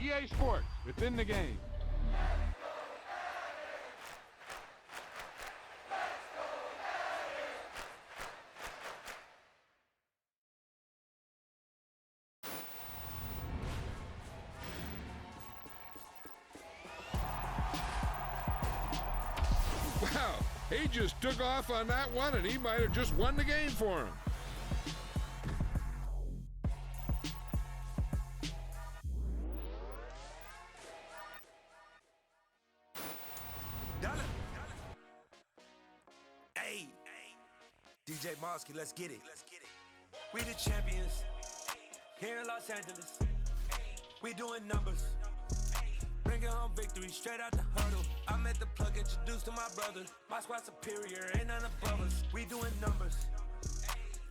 EA Sports. It's in the game. Wow, he just took off on that one, and he might have just won the game for him. Hey, DJ Mosky, let's get it. We the champions here in Los Angeles. We doing numbers. Bringing home victory straight out the huddle. I'm at the plug, introduced to my brother. My squad superior, ain't none above us. We doing numbers.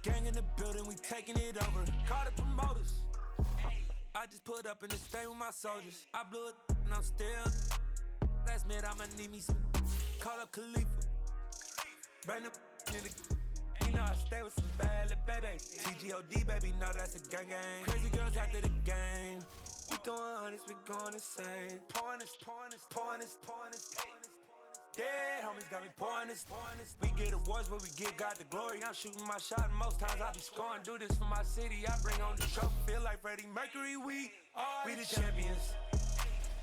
Gang in the building, we taking it over. Call the promoters. I just put up in this thing with my soldiers. I blew it and I'm still. Last minute, I'ma need me some. Call up Khalifa. Bring the nigga. You know I stay with some bad little baby. TGOD, baby, know that's a gang gang. Crazy girls after the game. We throwing hundreds, we going insane. Pouring this. Yeah, homies got me pouring this. We get awards, but we give God the glory. I'm shooting my shot, and most times I be scoring. Do this for my city, I bring on the trophy. Feel like Freddie Mercury, we the champions.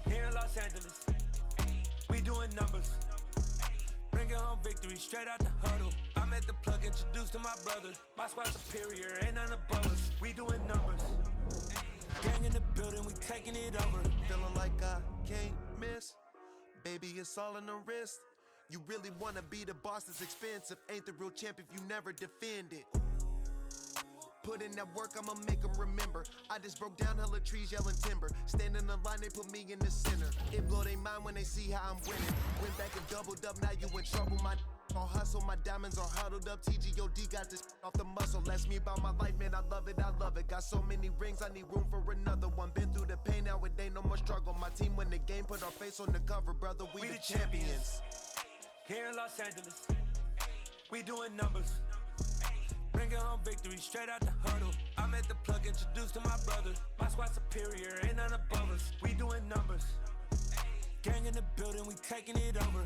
Here in Los Angeles, we doing numbers. Bringing home victory straight out the huddle. I'm at the plug, introduced to my brother. My squad superior, ain't none above us. We doing numbers. Gang in the building, we taking it over. Feeling like I can't miss. Baby, it's all in the wrist. You really wanna be the boss, it's expensive. Ain't the real champ if you never defend it. Put in that work, I'ma make them remember. I just broke down hella trees, yelling timber. Stand in the line, they put me in the center. It blow they mind when they see how I'm winning. Went back and doubled up, now you in trouble. My all hustle, my diamonds are huddled up. TGOD got this off the muscle. That's me about my life, man, I love it. Got so many rings, I need room for another one. Been through the pain, now it ain't no more struggle. My team win the game, put our face on the cover, brother. We the champions. Here in Los Angeles, we doing numbers. Bringing home victory straight out the huddle. I'm at the plug, introduced to my brother. My squad superior, ain't none above us. We doing numbers. Gang in the building, we taking it over.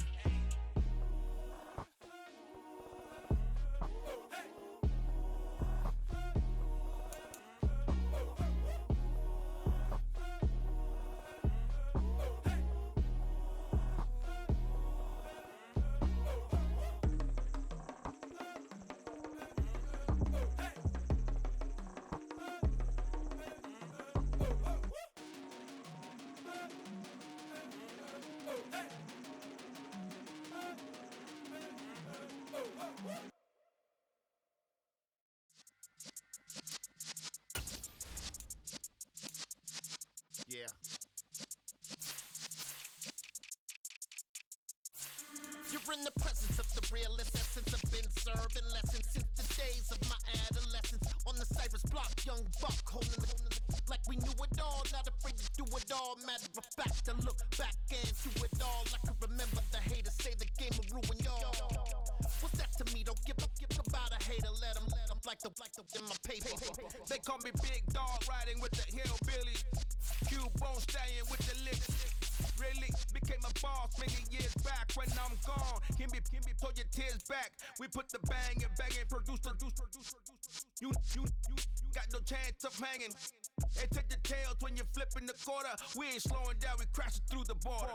Yeah. You're in the presence of the realest essence. I've been serving lessons since the days of my adolescence. On the Cyrus block, young buck holding the like we knew it all, not afraid to do it all. Matter of fact, to look back and do it all. I can remember the haters say the game will ruin y'all. What's that to me? Don't give about a hater. Let them like the in my paper. They call me Big Dog, riding with the hillbillies. Cubone staying with the lips. Really became a boss many years back. When I'm gone, can be pull your tears back. We put the bang and produce. You got no chance of hanging. They take the tails when you're flipping the quarter. We ain't slowing down, we crashing through the border.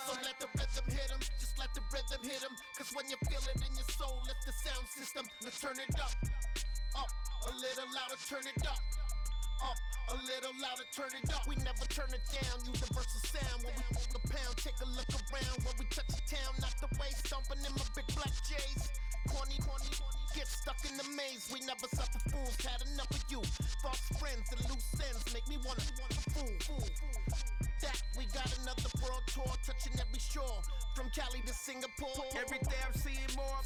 So let the rhythm hit 'em, just let the rhythm hit 'em. Cause when you feel it in your soul, lift the sound system. Let's turn it up, a little louder, turn it up, a little louder, turn it up. We never turn it down, universal sound. When we walk the pound, take a look around. When we touch the town, knock the way, stomping in my big black J's. Corny, get stuck in the maze. We never suffer fools, had enough of you. False friends and loose ends make me wanna fool. That we got another world tour, touching every shore, from Cali to Singapore. Every day I'm seeing more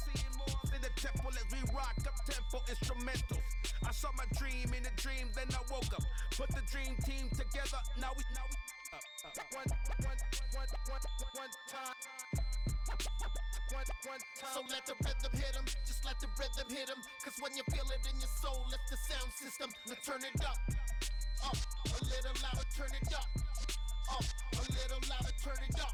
in the temple as we rock up tempo instrumentals. I saw my dream in a dream, then I woke up. Put the dream team together, now we One time. So let the rhythm hit 'em, just let the rhythm hit 'em. Cause when you feel it in your soul, lift the sound system. Now turn it up, a little louder, turn it up, a little louder, turn it up.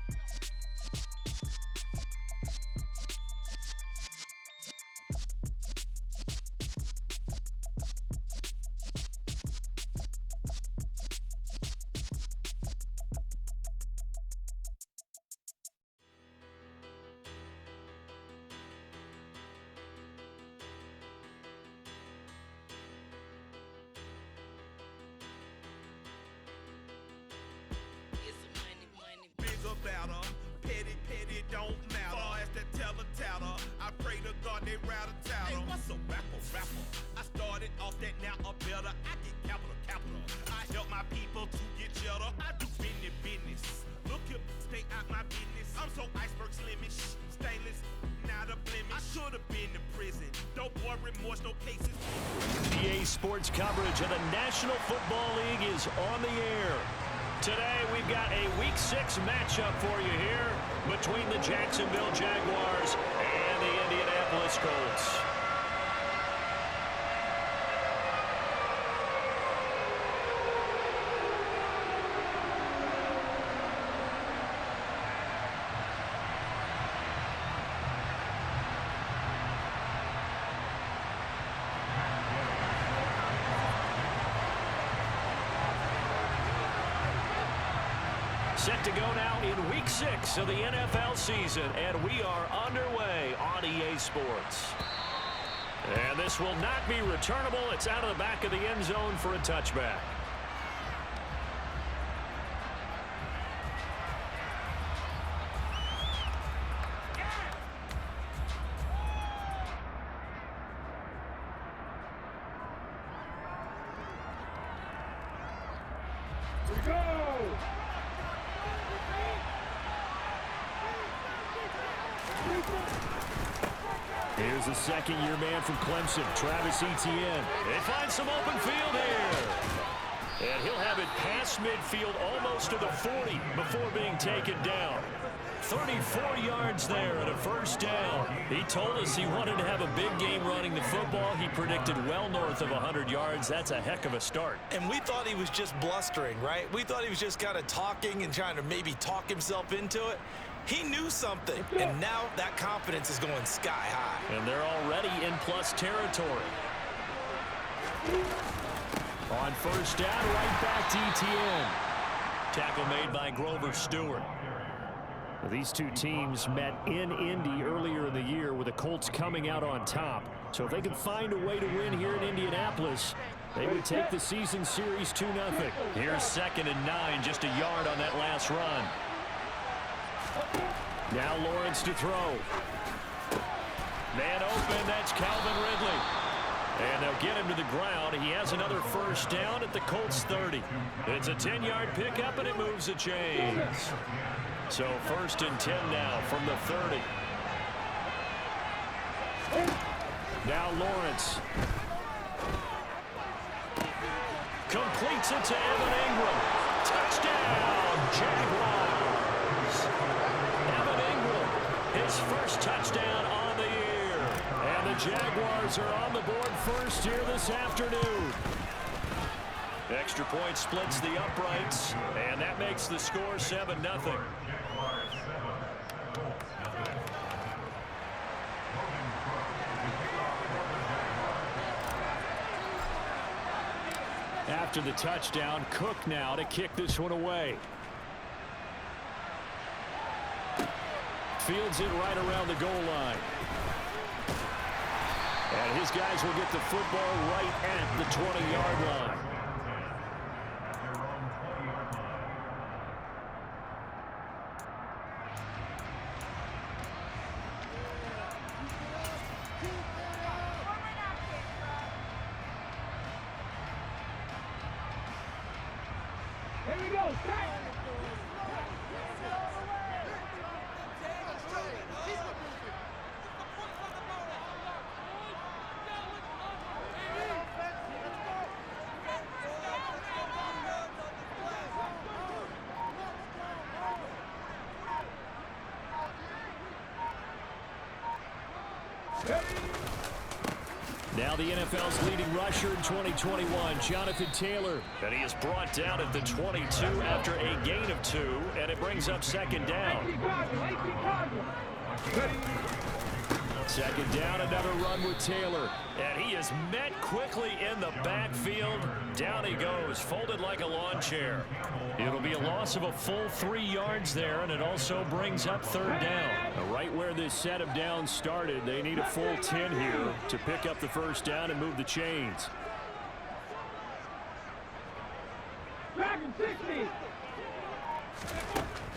About her, petty, don't matter. Far as the teller, I pray to God they rattle tattle. Hey, what's a rapper? I started off that, now a better. I get capital. I help my people to get cheddar. I do business. Look here, stay out my business. I'm so iceberg slimish, stainless, not a blemish. I should have been to prison. No more remorse, no cases. EA Sports coverage of the National Football League is on the air. Today, we've got a Week 6 matchup for you here between the Jacksonville Jaguars and the Indianapolis Colts. Set to go now in Week 6 of the NFL season, and we are underway on EA Sports. And this will not be returnable. It's out of the back of the end zone for a touchback. Here's the second-year man from Clemson, Travis Etienne. They find some open field here. And he'll have it past midfield almost to the 40 before being taken down. 34 yards there and a first down. He told us he wanted to have a big game running the football. He predicted well north of 100 yards. That's a heck of a start. And we thought he was just blustering, right? We thought he was just kind of talking and trying to maybe talk himself into it. He knew something, and now that confidence is going sky high. And they're already in plus territory. On first down, right back to Etienne. Tackle made by Grover Stewart. Well, these two teams met in Indy earlier in the year with the Colts coming out on top. So if they could find a way to win here in Indianapolis, they would take the season series 2-0. Here's 2nd and 9, just a yard on that last run. Now Lawrence to throw. Man open, that's Calvin Ridley. And they'll get him to the ground. He has another first down at the Colts 30. It's a 10-yard pickup, and it moves the chains. So 1st and 10 now from the 30. Now Lawrence. Completes it to Evan Ingram. Touchdown, Jaguars. Evan Ingram, his first touchdown on the year. And the Jaguars are on the board first here this afternoon. Extra point splits the uprights, and that makes the score 7-0. After the touchdown, Cook now to kick this one away. Fields it right around the goal line. And his guys will get the football right at the 20-yard line. Now the NFL's leading rusher in 2021, Jonathan Taylor. And he is brought down at the 22 after a gain of 2, and it brings up second down. Second down, another run with Taylor. And he is met quickly in the backfield. Down he goes, folded like a lawn chair. It'll be a loss of a full 3 yards there, and it also brings up third down. Right where this set of downs started, they need a full 10 here to pick up the first down and move the chains.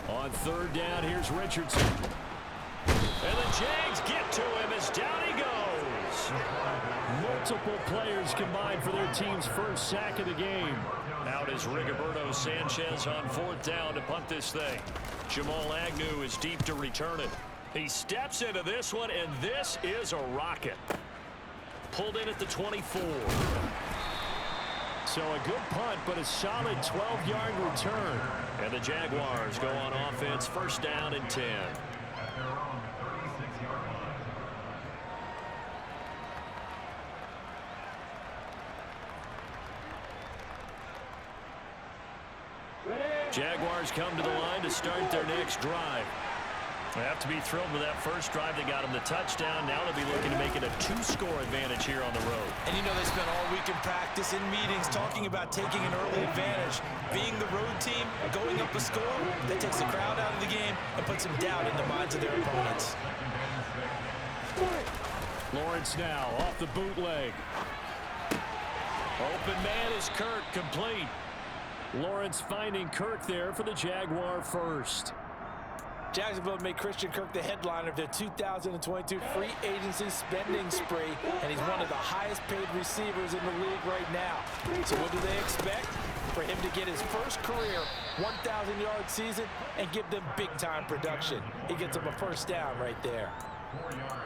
On third down, here's Richardson. And the Jags get to him as down he goes. Multiple players combined for their team's first sack of the game. Out is Rigoberto Sanchez on fourth down to punt this thing. Jamal Agnew is deep to return it. He steps into this one, and this is a rocket. Pulled in at the 24. So a good punt, but a solid 12-yard return. And the Jaguars go on offense, first down and 10. Jaguars come to the line to start their next drive. They have to be thrilled with that first drive. They got them the touchdown. Now they'll be looking to make it a 2-score advantage here on the road. And you know they spent all week in practice, in meetings, talking about taking an early advantage. Being the road team, going up a score, that takes the crowd out of the game and puts some doubt in the minds of their opponents. Lawrence now off the bootleg. Open man is Kirk, complete. Lawrence finding Kirk there for the Jaguar first. Jacksonville made Christian Kirk the headliner of their 2022 free agency spending spree, and he's one of the highest paid receivers in the league right now. So what do they expect? For him to get his first career 1,000-yard season and give them big-time production. He gets them a first down right there.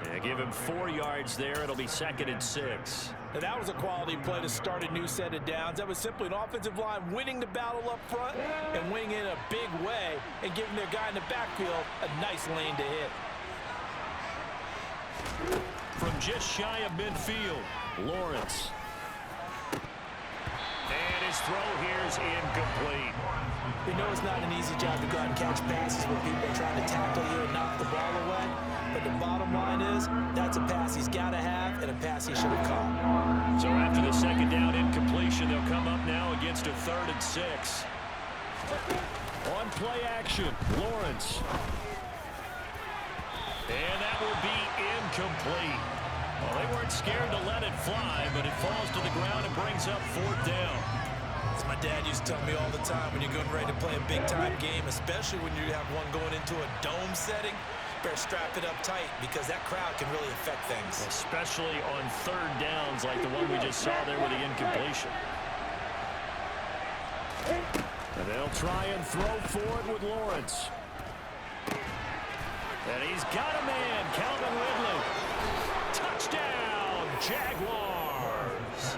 Yeah, give him 4 yards there. It'll be second and 6. Now that was a quality play to start a new set of downs. That was simply an offensive line winning the battle up front and winning in a big way and giving their guy in the backfield a nice lane to hit. From just shy of midfield, Lawrence. And his throw here is incomplete. We know it's not an easy job to go out and catch passes where people are trying to tackle you and knock the ball away. But the bottom line is, that's a pass he's got to have and a pass he should have caught. So after the second down incompletion, they'll come up now against a 3rd and 6. On play action, Lawrence. And that will be incomplete. Well, they weren't scared to let it fly, but it falls to the ground and brings up 4th down. As my dad used to tell me all the time, when you're getting ready to play a big-time game, especially when you have one going into a dome setting, better strap it up tight because that crowd can really affect things. Especially on 3rd downs like the one we just saw there with the incompletion. And they'll try and throw for it with Lawrence. And he's got a man, Calvin Ridley. Touchdown, Jaguars.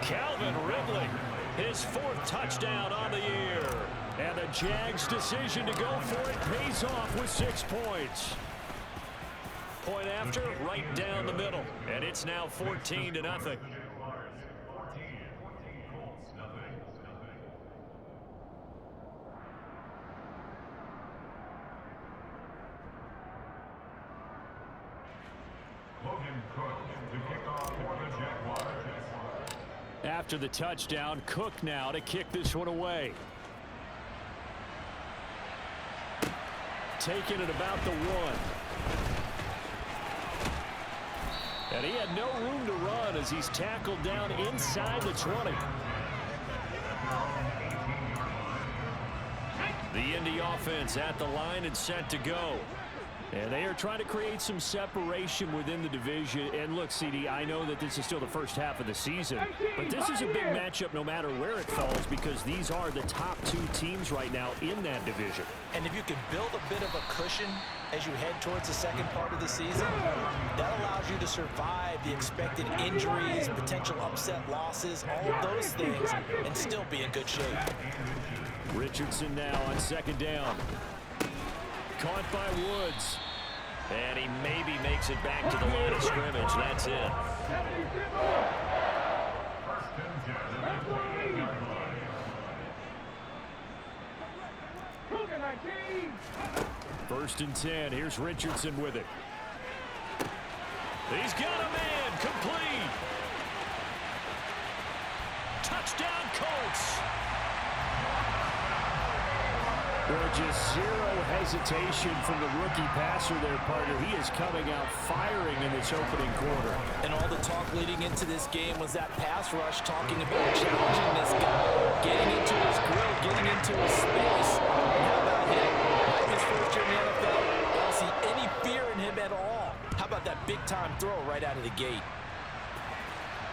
Calvin Ridley, his 4th touchdown on the year. And the Jags' decision to go for it pays off with 6 points. Point after, right down the middle. And it's now 14-0. After the touchdown, Cook now to kick this one away. Taking it about the 1. And he had no room to run as he's tackled down inside the 20. The Indy offense at the line and set to go. And they are trying to create some separation within the division. And look, CD, I know that this is still the first half of the season, but this is a big matchup no matter where it falls because these are the top 2 teams right now in that division. And if you can build a bit of a cushion as you head towards the second part of the season, that allows you to survive the expected injuries, potential upset losses, all of those things, and still be in good shape. Richardson now on 2nd down. Caught by Woods. And he maybe makes it back to the line of scrimmage. That's it. First and 10. Here's Richardson with it. He's got a man. Complete. Touchdown, Colts. Well, just zero hesitation from the rookie passer there, partner. He is coming out firing in this opening quarter. And all the talk leading into this game was that pass rush, talking about challenging this guy, getting into his grill, getting into his space. And how about him? His first year in the NFL, I don't see any fear in him at all. How about that big-time throw right out of the gate?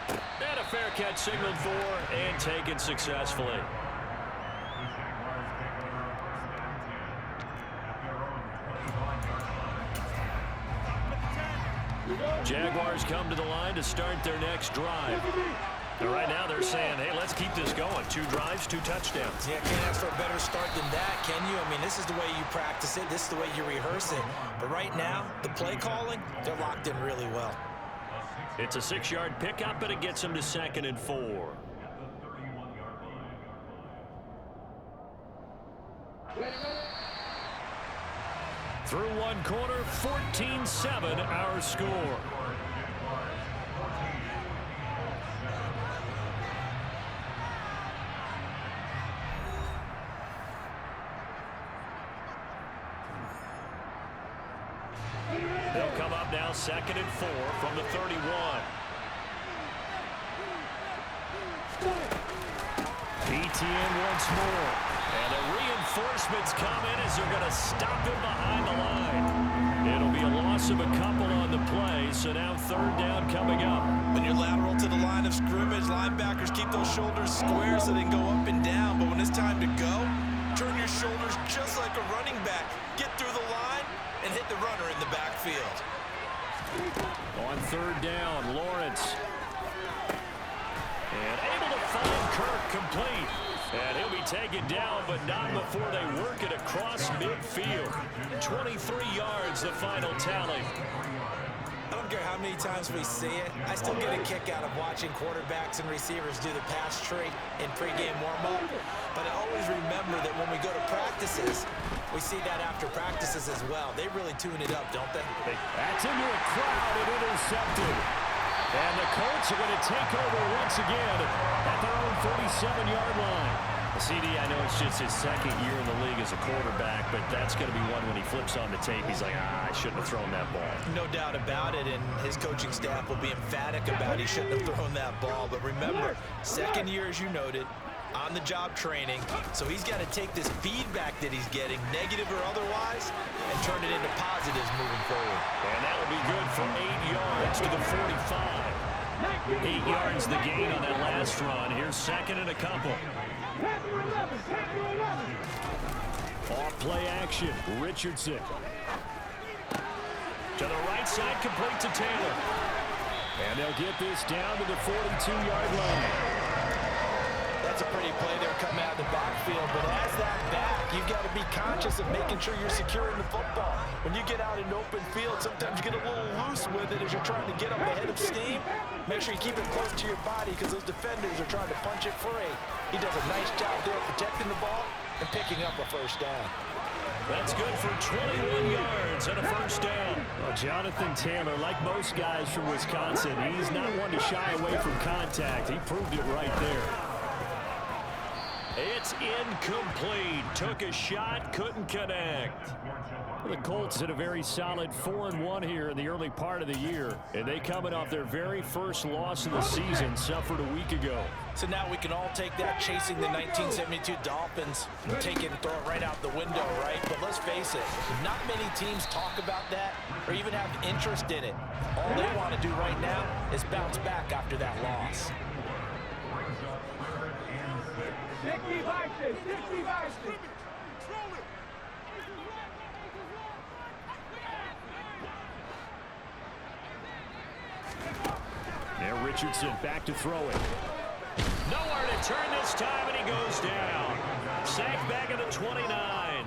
And a fair catch signaled for and taken successfully. Jaguars come to the line to start their next drive. And right now they're saying, hey, let's keep this going. 2 drives, 2 touchdowns. Yeah, can't ask for a better start than that, can you? I mean, this is the way you practice it. This is the way you rehearse it. But right now, the play calling, they're locked in really well. It's a 6-yard pickup, but it gets them to 2nd and 4. Through one quarter, 14-7 our score. They'll come up now 2nd and 4 from the 31. ETN once more. And the reinforcements come in as they're going to stop him behind the line. It'll be a loss of a couple on the play, so now 3rd down coming up. When you're lateral to the line of scrimmage, linebackers keep those shoulders square so they can go up and down. But when it's time to go, turn your shoulders just like a running back. Get through the line and hit the runner in the backfield. On 3rd down, Lawrence. And able to find Kirk complete. And he'll be taken down, but not before they work it across midfield. 23 yards, the final tally. I don't care how many times we see it. I still get a kick out of watching quarterbacks and receivers do the pass tree in pregame warm-up. But I always remember that when we go to practices, we see that after practices as well. They really tune it up, don't they? That's into a crowd and intercepted. And the Colts are going to take over once again at their own 47-yard line. CD, I know it's just his 2nd year in the league as a quarterback, but that's going to be one when he flips on the tape. He's like, I shouldn't have thrown that ball. No doubt about it, and his coaching staff will be emphatic about he shouldn't have thrown that ball. But remember, 2nd year, as you noted, on-the-job training, so he's got to take this feedback that he's getting, negative or otherwise, and turn it into positives moving forward. And that'll be good for 8 yards to the 45. 8 yards the gain on that last run. Here's 2nd and a couple. Off play action, Richardson. To the right side, complete to Taylor. And they'll get this down to the 42-yard line. That's a pretty play there coming out of the backfield, but as that back, you've got to be conscious of making sure you're securing the football. When you get out in open field, sometimes you get a little loose with it as you're trying to get up ahead of steam. Make sure you keep it close to your body because those defenders are trying to punch it free. He does a nice job there protecting the ball and picking up a 1st down. That's good for 21 yards and a 1st down. Well, Jonathan Taylor, like most guys from Wisconsin, he's not one to shy away from contact. He proved it right there. It's incomplete. Took a shot, couldn't connect. The Colts had a very solid 4-1 here in the early part of the year, and they coming off their very first loss of the season, suffered a week ago. So now we can all take that chasing the 1972 Dolphins and take it and throw it right out the window, right? But let's face it, not many teams talk about that or even have interest in it. All they want to do right now is bounce back after that loss. Now Richardson back to throw it. Nowhere to turn this time, and he goes down. Sacked back at the 29.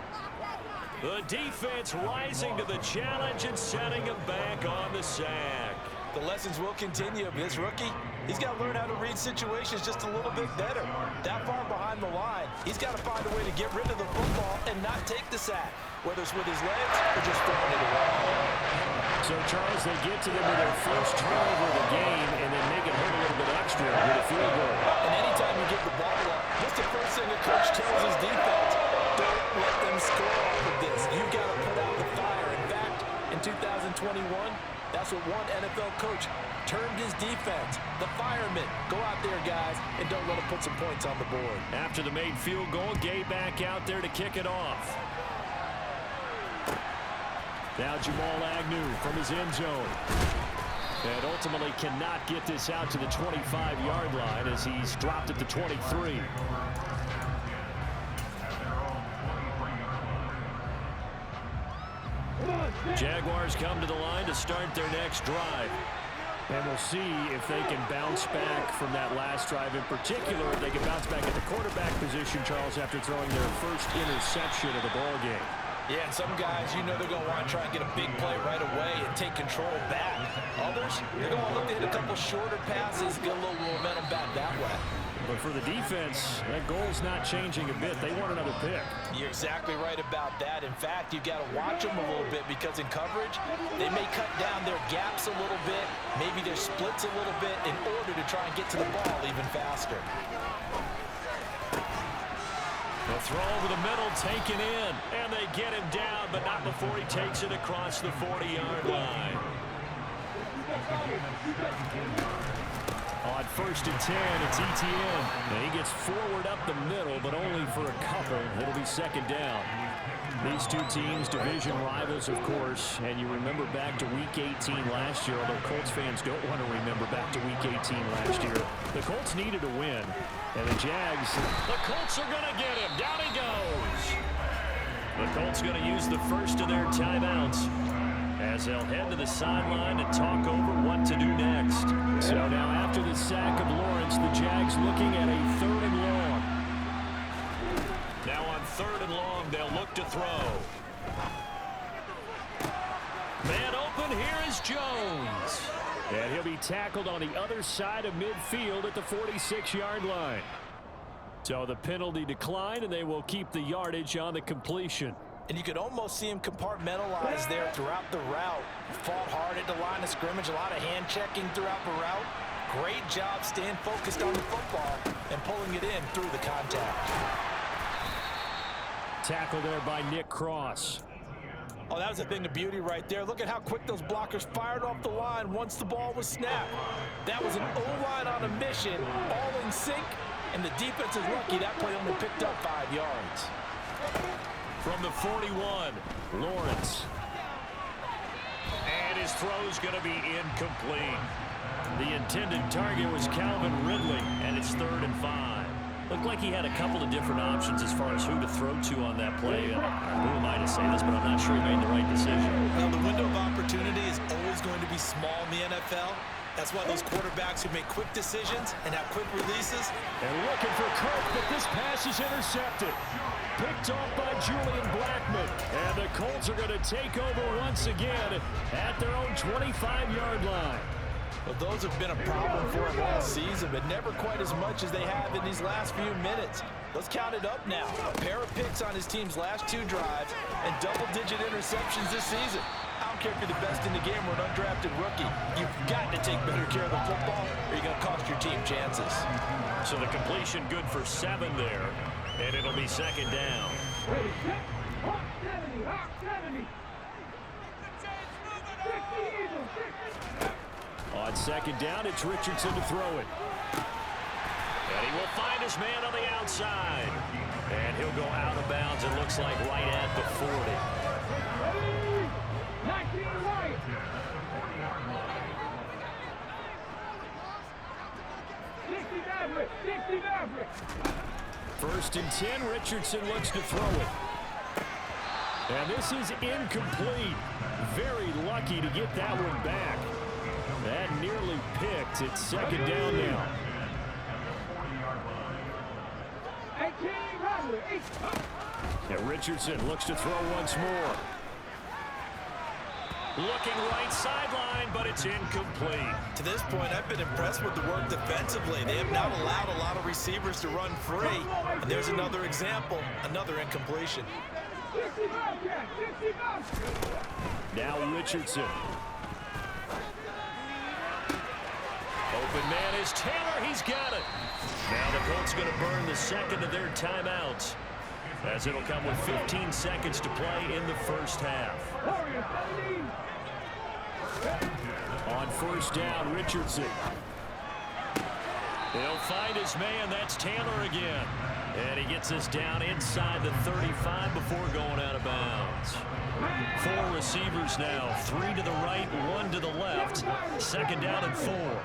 The defense rising to the challenge and setting him back on the sack. The lessons will continue. This rookie, he's got to learn how to read situations just a little bit better. That far behind the line, he's got to find a way to get rid of the football and not take the sack, whether it's with his legs or just throwing it away. So, Charles, they get to them with their first turnover of the game and then make it hurt a little bit extra with a field goal. And anytime you get the ball up, what's the first thing a coach tells his defense? Don't let them score off of this. You've got to put out the fire. In fact, in 2021, that's what one NFL coach termed his defense. The firemen. Go out there, guys, and don't let them put some points on the board. After the made field goal, Gay back out there to kick it off. Now Jamal Agnew from his end zone. And ultimately cannot get this out to the 25-yard line as he's dropped at the 23. Jaguars come to the line to start their next drive. And we'll see if they can bounce back from that last drive. In particular, if they can bounce back at the quarterback position, Charles, after throwing their first interception of the ball game. Yeah, and some guys, you know they're going to want to try and get a big play right away and take control back. Others, they're going to look to hit a couple shorter passes, get a little momentum back that way. But for the defense, that goal's not changing a bit. They want another pick. You're exactly right about that. In fact, you've got to watch them a little bit because in coverage, they may cut down their gaps a little bit, maybe their splits a little bit in order to try and get to the ball even faster. The throw over the middle taken in, and they get him down, but not before he takes it across the 40-yard line. On 1st and 10, it's ETN. And he gets forward up the middle, but only for a couple. It'll be second down. These two teams, division rivals, of course, and you remember back to Week 18 last year, although Colts fans don't want to remember back to Week 18 last year. The Colts needed a win, and the Jags, the Colts are going to get him. Down he goes. The Colts going to use the first of their timeouts as they'll head to the sideline and talk over what to do next. So now after the sack of Lawrence, the Jags looking at a 3rd and long. Now on 3rd and long, they'll look to throw. Man open, here is Jones. And he'll be tackled on the other side of midfield at the 46-yard line. So the penalty declined, and they will keep the yardage on the completion. And you could almost see him compartmentalize there throughout the route. Fought hard at the line of scrimmage, a lot of hand checking throughout the route. Great job staying focused on the football and pulling it in through the contact. Tackle there by Nick Cross. Oh, that was a thing of beauty right there. Look at how quick those blockers fired off the line once the ball was snapped. That was an O-line on a mission, all in sync, and the defense is lucky that play only picked up 5 yards. From the 41, Lawrence. And his throw's going to be incomplete. The intended target was Calvin Ridley, and it's 3rd and 5. Looked like he had a couple of different options as far as who to throw to on that play. Who am I to say this, but I'm not sure he made the right decision. Well, the window of opportunity is always going to be small in the NFL. That's why those quarterbacks who make quick decisions and have quick releases. They're looking for Kirk, but this pass is intercepted. Picked off by Julian Blackmon. And the Colts are going to take over once again at their own 25-yard line. Well, those have been a problem for him all season, but never quite as much as they have in these last few minutes. Let's count it up now. A pair of picks on his team's last 2 drives and double-digit interceptions this season. I don't care if you're the best in the game or an undrafted rookie. You've got to take better care of the football or you're going to cost your team chances. So the completion good for 7 there, and it'll be second down. On second down, it's Richardson to throw it. And he will find his man on the outside. And he'll go out of bounds, it looks like right at the 40. First and 10, Richardson looks to throw it. And this is incomplete. Very lucky to get that one back. That nearly picked. It's second down now. And Richardson looks to throw once more. Looking right sideline, but it's incomplete. To this point, I've been impressed with the work defensively. They have not allowed a lot of receivers to run free. And there's another example, another incompletion. Now Richardson. Open man is Taylor. He's got it. Now the Colts going to burn the second of their timeouts, as it'll come with 15 seconds to play in the first half. On first down, Richardson. He'll find his man. That's Taylor again. And he gets us down inside the 35 before going out of bounds. 4 receivers now. 3 to the right, 1 to the left. Second down and 4.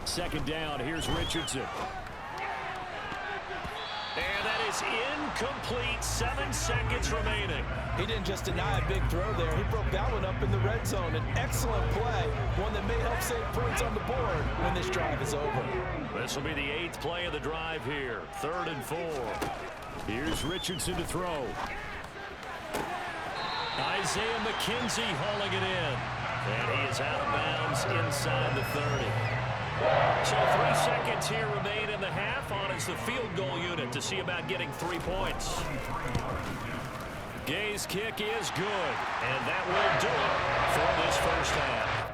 Second down, here's Richardson. And that is incomplete. 7 seconds remaining. He didn't just deny a big throw there. He broke that one up in the red zone. An excellent play, one that may help save points on the board when this drive is over. This will be the 8th play of the drive here. 3rd and 4. Here's Richardson to throw. Isaiah McKenzie hauling it in. And he is out of bounds inside the 30. So 3 seconds here remain in the half. On is the field goal unit to see about getting 3 points. Gay's kick is good, and that will do it for this first half.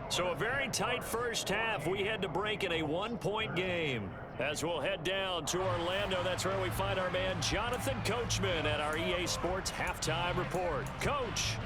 So a very tight first half. We had to break in a 1-point game. As we'll head down to Orlando, that's where we find our man Jonathan Coachman at our EA Sports Halftime Report. Coach.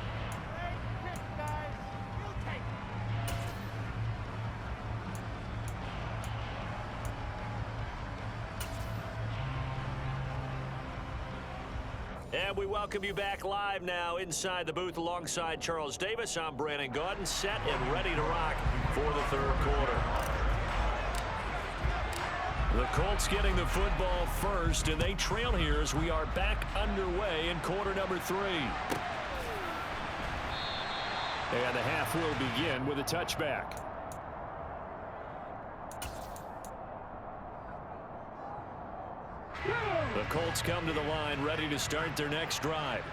And we welcome you back live now inside the booth alongside Charles Davis. I'm Brandon Gaudin, set and ready to rock for the 3rd quarter. The Colts getting the football first, and they trail here as we are back underway in quarter number 3. And the half will begin with a touchback. The Colts come to the line ready to start their next drive.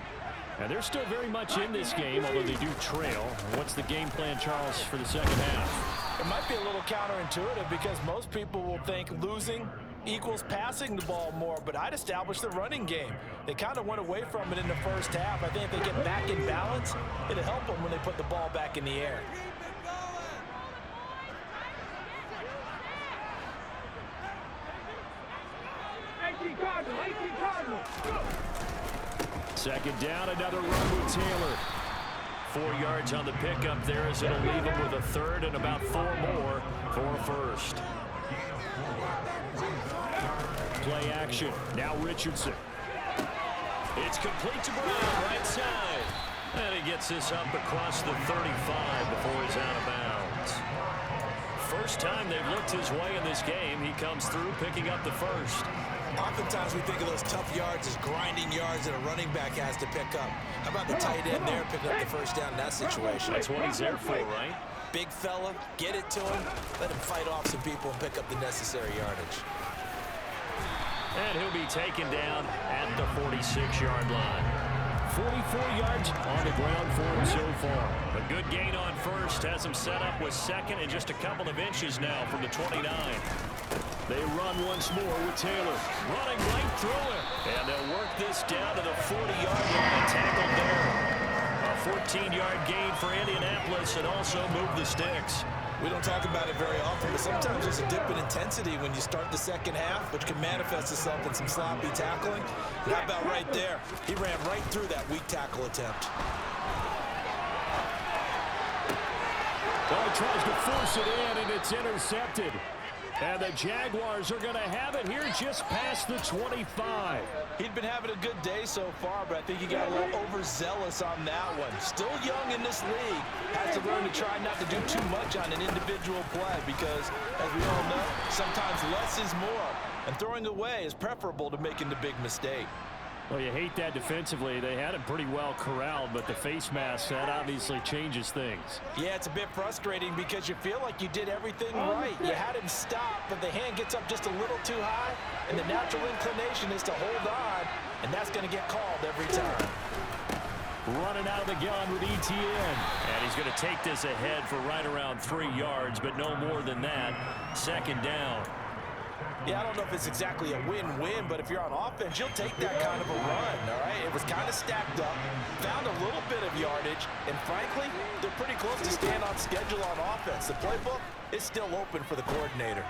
And they're still very much in this game, although they do trail. What's the game plan, Charles, for the second half? It might be a little counterintuitive because most people will think losing equals passing the ball more, but I'd establish the running game. They kind of went away from it in the first half. I think if they get back in balance, it'll help them when they put the ball back in the air. Second down, another run with Taylor. 4 yards on the pickup there as it'll leave him with a 3rd and about 4 more for a first. Play action. Now Richardson. It's complete to Brown, right side. And he gets this up across the 35 before he's out of bounds. First time they've looked his way in this game. He comes through picking up the first. Oftentimes we think of those tough yards as grinding yards that a running back has to pick up. How about the tight end there picking up the first down in that situation? That's what he's there for, right? Big fella, get it to him, let him fight off some people and pick up the necessary yardage. And he'll be taken down at the 46-yard line. 44 yards on the ground for him so far. A good gain on first has him set up with second and just a couple of inches now from the 29. They run once more with Taylor. Running right through it. And they'll work this down to the 40-yard line. Tackled there. A 14-yard gain for Indianapolis and also move the sticks. We don't talk about it very often, but sometimes there's a dip in intensity when you start the second half, which can manifest itself in some sloppy tackling. And how about right there? He ran right through that weak tackle attempt. Well, he tries to force it in, and it's intercepted. And the Jaguars are going to have it here just past the 25. He'd been having a good day so far, but I think he got a little overzealous on that one. Still young in this league. Has to learn to try not to do too much on an individual play because, as we all know, sometimes less is more. And throwing away is preferable to making the big mistake. Well, you hate that defensively. They had him pretty well corralled, but the face mask, that obviously changes things. Yeah, it's a bit frustrating because you feel like you did everything right. You had him stop, but the hand gets up just a little too high, and the natural inclination is to hold on, and that's going to get called every time. Running out of the gun with ETN. And he's going to take this ahead for right around 3 yards, but no more than that. Second down. Yeah, I don't know if it's exactly a win-win, but if you're on offense, you'll take that kind of a run, all right? It was kind of stacked up, found a little bit of yardage, and frankly, they're pretty close to staying on schedule on offense. The playbook is still open for the coordinator.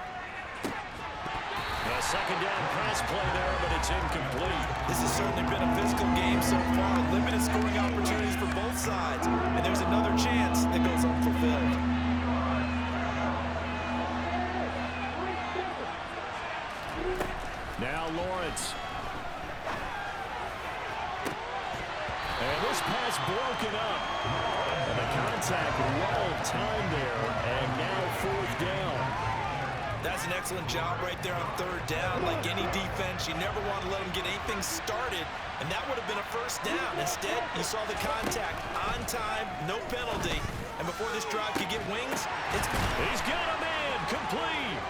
A second down pass play there, but it's incomplete. This has certainly been a physical game so far. Limited scoring opportunities for both sides, and there's another chance that goes unfulfilled. Now Lawrence. And this pass broken up. And the contact well timed there, and now fourth down. That's an excellent job right there on third down. Like any defense, you never want to let them get anything started, and that would have been a first down. Instead, you saw the contact on time, no penalty, and before this drive could get wings, he's got a man complete.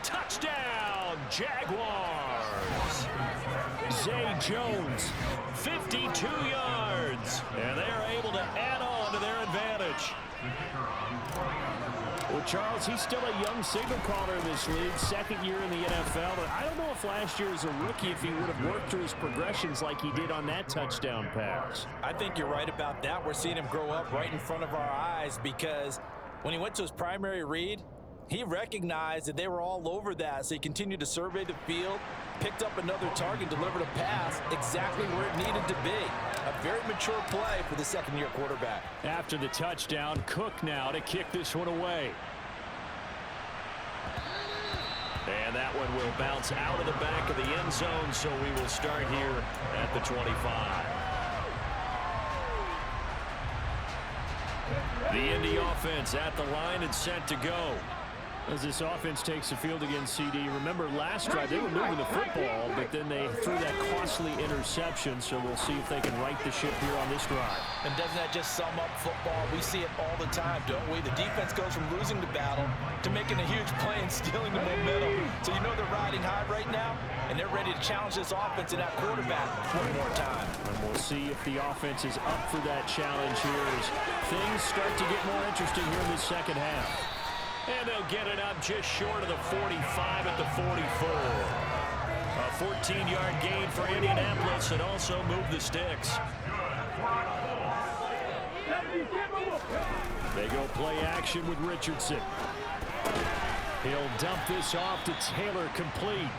Touchdown, Jaguars. Zay Jones, 52 yards, and they are able to add on to their advantage. Well, Charles, he's still a young signal caller in this league, second year in the NFL. But I don't know if last year as a rookie, if he would have worked through his progressions like he did on that touchdown pass. I think you're right about that. We're seeing him grow up right in front of our eyes because when he went to his primary read, he recognized that they were all over that, so he continued to survey the field, picked up another target, delivered a pass exactly where it needed to be. A very mature play for the second-year quarterback. After the touchdown, Cook now to kick this one away. And that one will bounce out of the back of the end zone, so we will start here at the 25. The Indy offense at the line and set to go. As this offense takes the field against CD, remember last drive they were moving the football, but then they threw that costly interception, so we'll see if they can right the ship here on this drive. And doesn't that just sum up football? We see it all the time, don't we? The defense goes from losing the battle to making a huge play and stealing the momentum. So you know they're riding high right now, and they're ready to challenge this offense and that quarterback one more time. And we'll see if the offense is up for that challenge here as things start to get more interesting here in the second half. And they'll get it up just short of the 45 at the 44. A 14-yard gain for Indianapolis and also move the sticks. They go play action with Richardson. He'll dump this off to Taylor, complete.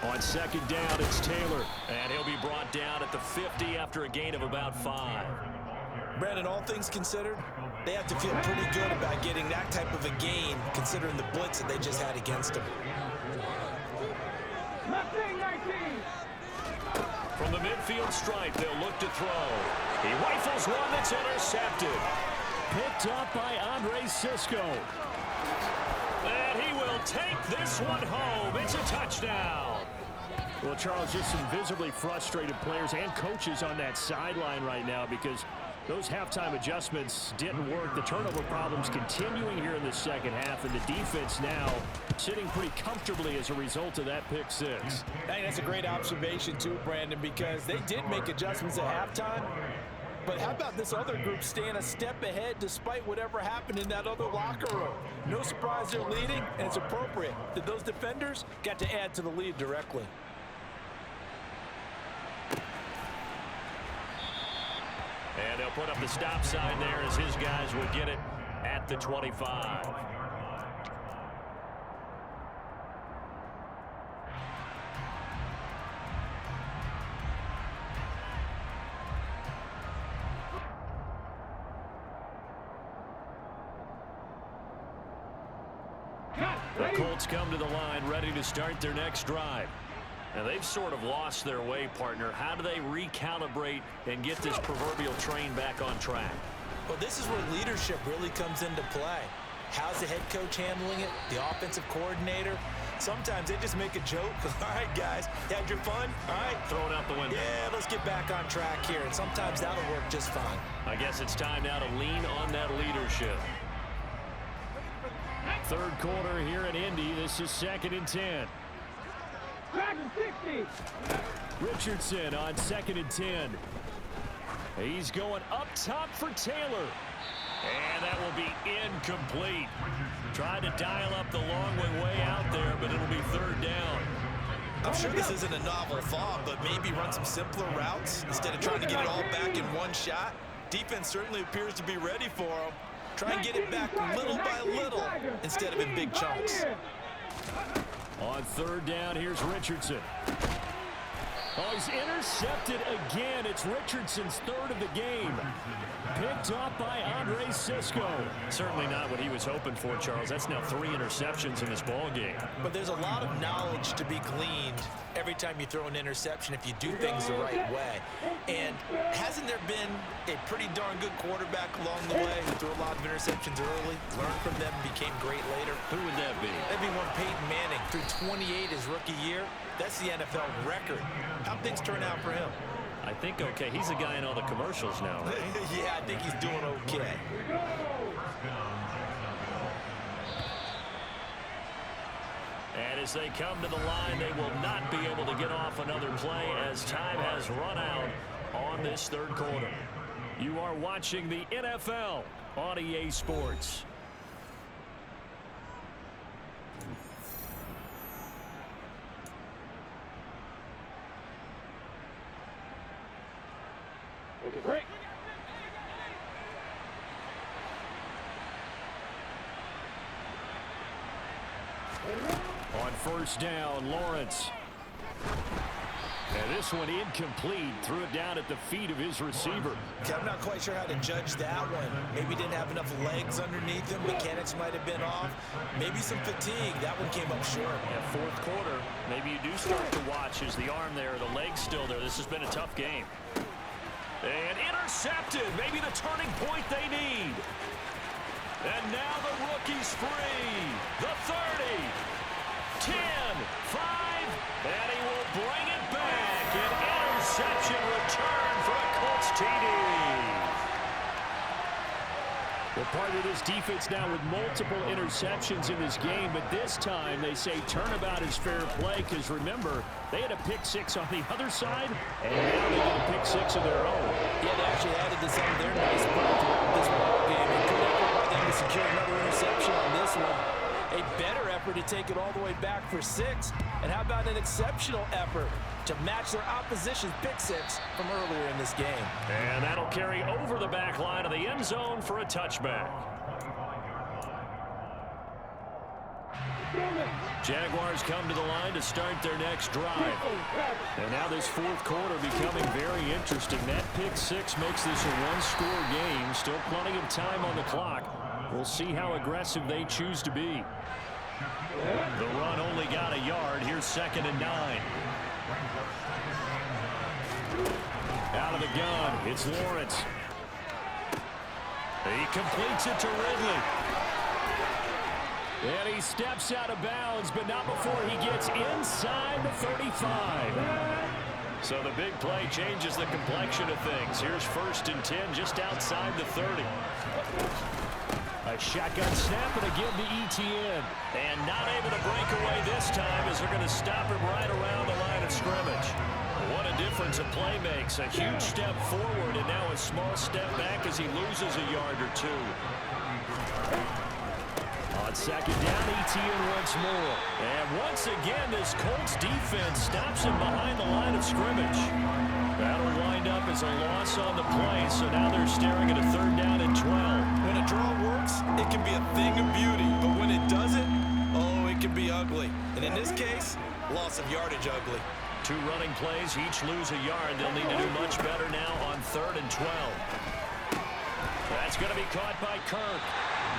On second down, it's Taylor, and he'll be brought down at the 50 after a gain of about 5. Brandon, all things considered, they have to feel pretty good about getting that type of a gain, considering the blitz that they just had against them. From the midfield stripe, they'll look to throw. He rifles one that's intercepted. Picked up by Andre Sisco. And he will take this one home. It's a touchdown. Well, Charles, just some visibly frustrated players and coaches on that sideline right now because those halftime adjustments didn't work. The turnover problems continuing here in the second half, and the defense now sitting pretty comfortably as a result of that pick six. I think that's a great observation too, Brandon, because they did make adjustments at halftime. But how about this other group staying a step ahead despite whatever happened in that other locker room? No surprise they're leading, and it's appropriate that those defenders got to add to the lead directly. And they'll put up the stop sign there as his guys will get it at the 25. The Colts come to the line ready to start their next drive. Now, they've sort of lost their way, partner. How do they recalibrate and get this proverbial train back on track? Well, this is where leadership really comes into play. How's the head coach handling it? The offensive coordinator? Sometimes they just make a joke. All right, guys, had your fun? All right. Throw it out the window. Yeah, let's get back on track here. And sometimes that'll work just fine. I guess it's time now to lean on that leadership. Third quarter here in Indy. This is 2nd and 10. Richardson on 2nd and 10. He's going up top for Taylor. And that will be incomplete. Trying to dial up the long way out there, but it'll be 3rd down. I'm sure this isn't a novel thought, but maybe run some simpler routes instead of trying to get it all back in one shot. Defense certainly appears to be ready for him. Try and get it back little by little instead of in big chunks. On 3rd down, here's Richardson. Oh, he's intercepted again. It's Richardson's 3rd of the game. Picked off by Andre Sisco. Certainly not what he was hoping for, Charles. That's now 3 interceptions in this ball game. But there's a lot of knowledge to be gleaned every time you throw an interception if you do things the right way. And hasn't there been a pretty darn good quarterback along the way who threw a lot of interceptions early, learned from them, became great later? Who would that be? That'd be one Peyton Manning. Threw 28 his rookie year. That's the NFL record. How'd things turn out for him? I think okay. He's the guy in all the commercials now, right? Yeah, I think he's doing okay. And as they come to the line, they will not be able to get off another play as time has run out on this 3rd quarter. You are watching the NFL on EA Sports. Break. On 1st down, Lawrence. And this one incomplete. Threw it down at the feet of his receiver. Okay, I'm not quite sure how to judge that one. Maybe didn't have enough legs underneath him. Mechanics might have been off. Maybe some fatigue. That one came up short. Yeah, 4th quarter. Maybe you do start to watch. Is the arm there, the leg's still there? This has been a tough game. And intercepted. Maybe the turning point they need. And now the rookie's free. The 30. 10. 5. And he will bring it back. An interception return for a Colts TD. Well, part of this defense now with multiple interceptions in this game, but this time they say turnabout is fair play because, remember, they had a pick-6 on the other side, and now they get a pick-6 of their own. Yeah, they actually added to some of their nice play throughout this ball game. And good effort by them to secure another interception on this one. A better effort to take it all the way back for 6. And how about an exceptional effort to match their opposition's pick-6 from earlier in this game. And that'll carry over the back line of the end zone for a touchback. Jaguars come to the line to start their next drive. And now this 4th quarter becoming very interesting. That pick-6 makes this a one-score game. Still plenty of time on the clock. We'll see how aggressive they choose to be. The run only got a yard. Here's 2nd and 9. Out of the gun, it's Lawrence. He completes it to Ridley. And he steps out of bounds, but not before he gets inside the 35. So the big play changes the complexion of things. Here's 1st and 10 just outside the 30. A shotgun snap and again to Etienne. And not able to break away this time as they're going to stop him right around the line of scrimmage. What a difference a play makes. A huge step forward and now a small step back as he loses a yard or 2. On 2nd down, Etienne once more. And once again, this Colts defense stops him behind the line of scrimmage. That'll wind up as a loss on the play, so now they're staring at a 3rd down and 12. When a draw works, it can be a thing of beauty. But when it doesn't, oh, it can be ugly. And in this case, loss of yardage ugly. 2 running plays, each lose a yard. They'll need to do much better now on 3rd and 12. That's going to be caught by Kirk.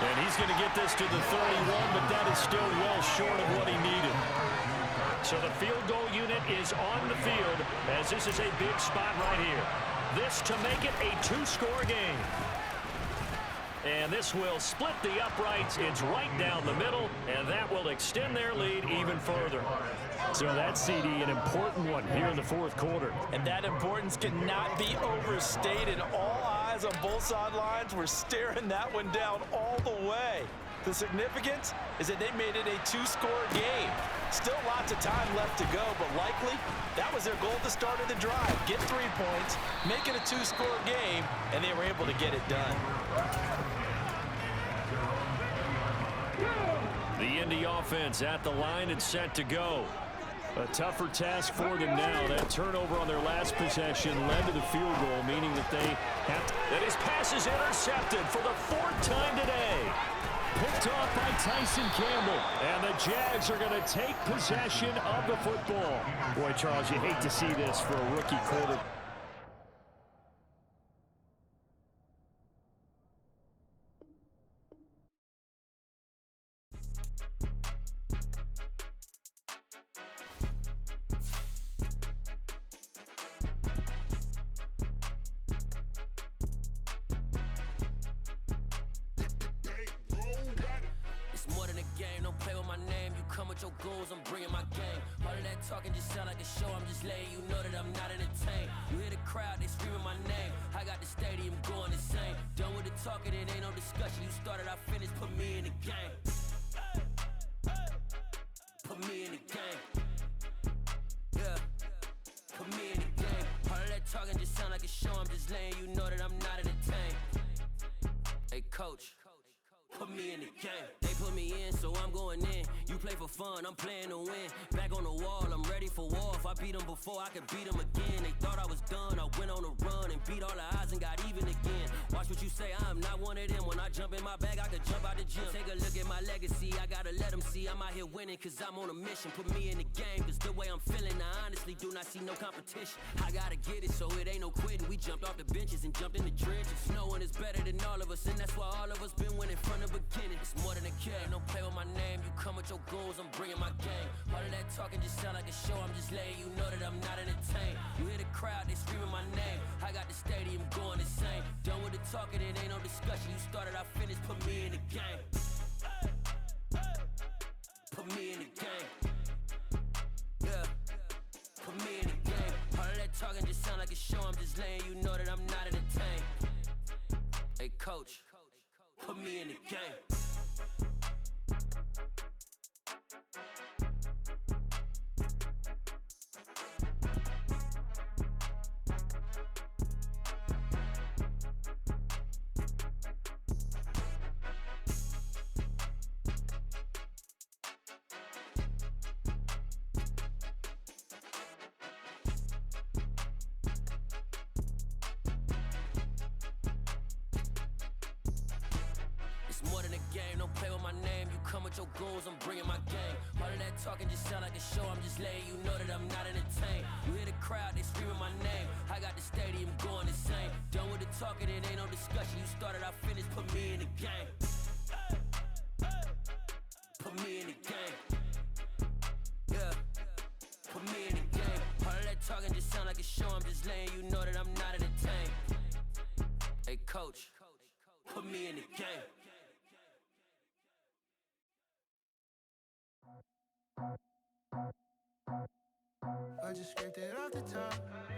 And he's going to get this to the 31, but that is still well short of what he needed. So the field goal unit is on the field as this is a big spot right here. This to make it a 2-score game. And this will split the uprights. It's right down the middle, and that will extend their lead even further. So that's, CD, an important one here in the fourth quarter. And that importance cannot be overstated. All eyes on both sidelines were staring that one down all the way. The significance is that they made it a two-score game. Still lots of time left to go, but likely that was their goal at the start of the drive. Get 3 points, make it a two-score game, and they were able to get it done. The Indy offense at the line and set to go. A tougher task for them now. That turnover on their last possession led to the field goal, meaning that they have to... And his pass is intercepted for the 4th time today. Picked off by Tyson Campbell. And the Jags are going to take possession of the football. Boy, Charles, you hate to see this for a rookie quarterback. Your goals, I'm bringing my game. All of that talking just sound like a show. I'm just letting you know that I'm not entertained. You hear the crowd, they screaming my name. I got the stadium going insane. Done with the talking, it ain't no discussion. You started, I finished, put me in the game. Put me in the game. Yeah, put me in the game. All of that talking just sound like a show. I'm just letting you know that I'm not entertained. Hey, coach. Put me in the game. They put me in, so I'm going in. You play for fun, I'm playing to win. Back on the wall, I'm ready for war. If I beat them before, I could beat them again. They thought I was done, I went on a run and beat all the odds and got even again. Watch what you say, I'm not one of them. When I jump in my bag, I could jump out the gym. Take a look at my legacy, I gotta let them see I'm out here winning, cause I'm on a mission. Put me in the game, cause the way I'm feeling, I honestly do not see no competition. I gotta get it, so it ain't no quitting. We jumped off the benches and jumped in the trenches. No one is better than all of us, and that's why all of us been winning from the beginning. It's more than a game, don't play with my name. You come with your goals, I'm bringing my game. All of that talking just sound like a show. I'm just letting you know that I'm not entertained. You hear the crowd, they screaming my name. I got the stadium going insane. Done with the talking, it ain't no discussion. You started, I finished, put me in the game. Put me in the game. Yeah, put me in the game. All of that talking just sound like a show. I'm just letting you know that I'm not entertained. Hey, coach, put me in the game. More than a game, don't play with my name. You come with your goals, I'm bringing my game. All of that talking just sound like a show. I'm just letting you know that I'm not entertained. You hear the crowd, they screaming my name. I got the stadium going insane. Done with the talking, it ain't no discussion. You started, I finished, put me in the game. Put me in the game. Yeah, put me in the game. All of that talking just sound like a show. I'm just letting you know that I'm not entertained. Hey, coach, put me in the game. I just scraped it off the top,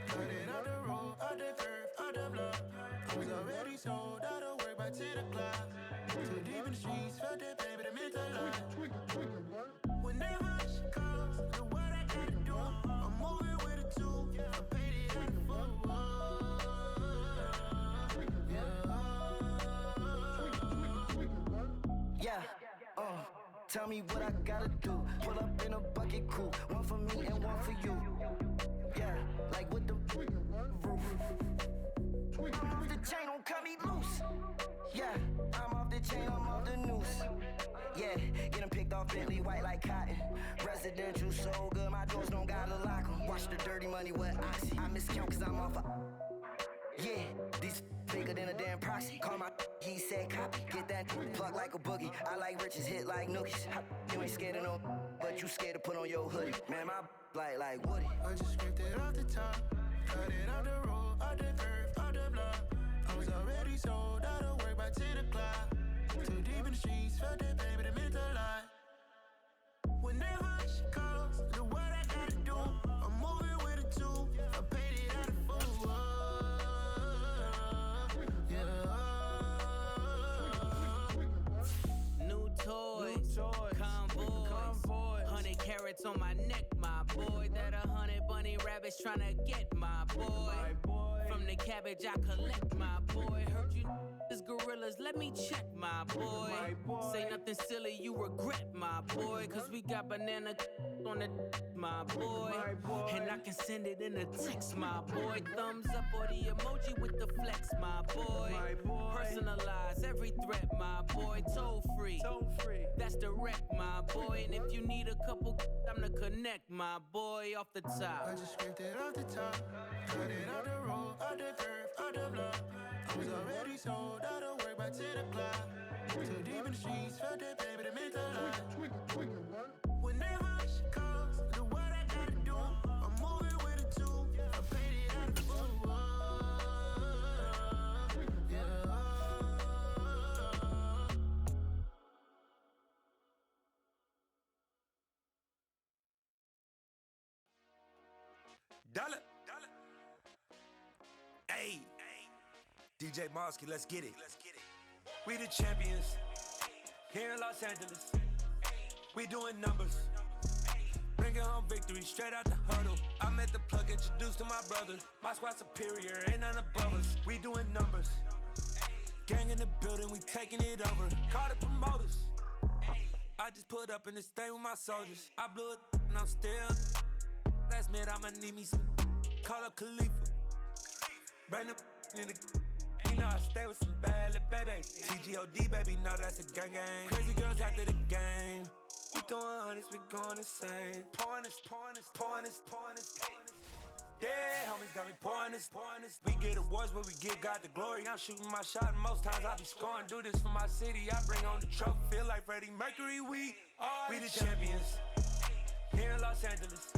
cut it out the road, out the curve, out the block. I was already sold out of work by 10 o'clock. Too deep in the streets, felt that pain, but it meant a lot. Whenever she calls, know what I gotta do. I'm moving with a two, I paid it at the foot. Yeah, tell me what I gotta do. Pull up in a bucket crew, one for me and one for you. Yeah, like with the roof. I'm off the chain, don't cut me loose. Yeah, I'm off the chain, I'm off the noose. Yeah, getting picked off Bentley white like cotton. Residential so good, my doors don't gotta lock 'em. Watch the dirty money with Oxy. I miscount cause I'm off a... Yeah, these bigger than a damn proxy. Call my he said copy. Get that plug like a boogie. I like riches, hit like nookies. You ain't scared of no, but you scared to put on your hoodie. Man, my like Woody. I just scraped it off the top, cut it out the road, out the curve, out the block. I was already sold out of work by by 10 o'clock. Too deep in the streets, felt that pain, but it meant a lot. Whenever she calls, look what I gotta do. I'm moving with a two, I paid it out of fool. New toys, convoys, 100 carats on my neck, my boy. That 100 bunny rabbits tryna get my boy. From the cabbage I collect, my boy. Heard you is gorillas, let me check, my boy. Say nothing silly, you regret, my boy. Cause we got banana on the my boy. And I can send it in a text, my boy. Thumbs up or the emoji with the flex, my boy. Personalize every threat, my boy. Toll free, that's direct, my boy. And if you need a couple, I'm to connect, my boy, off the top. I just scraped it off the top, cut it out the road, out the curve, out the block. I was already sold out of work by 10 o'clock. Too deep in the streets, felt that pain, but it meant a lot. Whenever she calls, look what I gotta do. I'm moving with a two, I paid it out of fool. Dollar. Hey, DJ Mosky, let's get it. We the champions here in Los Angeles. We doing numbers, bringing home victory straight out the huddle. I'm at the plug, introduced to my brother. My squad superior, ain't none above us. We doing numbers, gang in the building, we taking it over. Call the promoters. I just put up in this thing with my soldiers. I blew it and I'm still. Last minute I'ma need me some. Call up Khalifa. Bring up in the. You know I stay with some bad little babies. TGOD baby, know that's a gang gang. Crazy girls after the game. We throwing hundreds, we going insane. Pouring this. Yeah, homies got me pouring this. We get awards, but we give God the glory. I'm shooting my shot, and most times I be scoring. Do this for my city, I bring on the trophy. Feel like Freddie Mercury, we the champions here in Los Angeles.